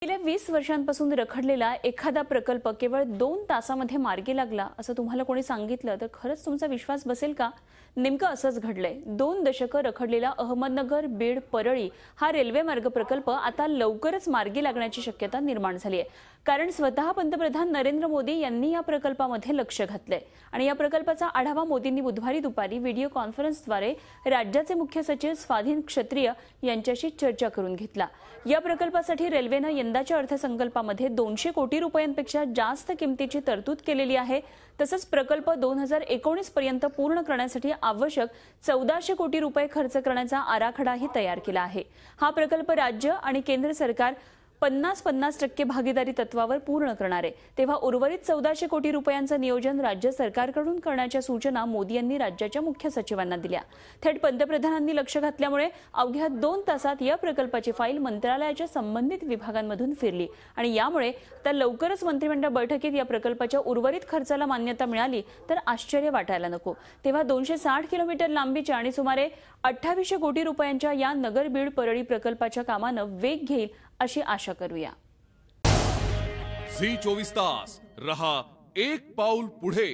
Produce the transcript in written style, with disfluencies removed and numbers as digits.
गेल्या 20 वर्षांपासून रखडलेला एखादा प्रकल्प केवळ 2 तासामध्ये मार्गी लागला असं तुम्हाला कोणी सांगितलं तर खरंच तुमचा विश्वास बसेल का? नेमकं असंच घडलंय। 2 दशकं रखडलेला अहमदनगर बीड परळी हा रेल्वे मार्ग प्रकल्प आता लवकरच मार्गी लागण्याची शक्यता निर्माण झाली आहे। कारण स्वतः पंतप्रधान नरेंद्र मोदी यांनी या प्रकल्पामध्ये लक्ष घातलंय आणि या प्रकल्पाचा आढावा मोदींनी बुधवारी दुपारी व्हिडिओ कॉन्फरन्सद्वारे राज्याचे मुख्य सचिव स्वाधीन क्षत्रिय यांच्याशी चर्चा करून घेतला। या प्रकल्पासाठी रेल्वेने यंदाच्या अर्थसंकल्पामध्ये 200 कोटी रुपयांपेक्षा जास्त किमतीची तरतूद केलेली आहे। तसंच प्रकल्प 2019 पर्यंत पूर्ण करण्यासाठी आवश्यक 1400 कोटी रुपये खर्च करण्याचा आराखडाही तयार केला आहे। हा प्रकल्प राज्य आणि केंद्र सरकार 50-50% भागीदारी तत्वावर पूर्ण करणार आहे। तेव्हा उर्वरित 1400 कोटी रुपयांचं नियोजन राज्य सरकारकडून करण्याच्या सूचना मोदी यांनी राज्याच्या मुख्य सचिवांना दिल्या। थेट पंतप्रधानांनी लक्ष घातल्यामुळे अवघ्या 2 तासात या प्रकल्पाची फाईल मंत्रालयाच्या संबंधित विभागांमधून फिरली आणि यामुळे तर लवकरच मंत्रिमंडळ बैठकीत या प्रकल्पाच्या उर्वरित खर्चाला मान्यता मिळाली तर आश्चर्य वाटायला नको। तेव्हा 260 किलोमीटर लांबीच्या आणि सुमारे 2800 कोटी रुपयांच्या या नगर बीड परळी प्रकल्पाच्या कामानं वेग घेईल अशी आशा करूया। झी 24 तास रहा एक पाऊल पुढे।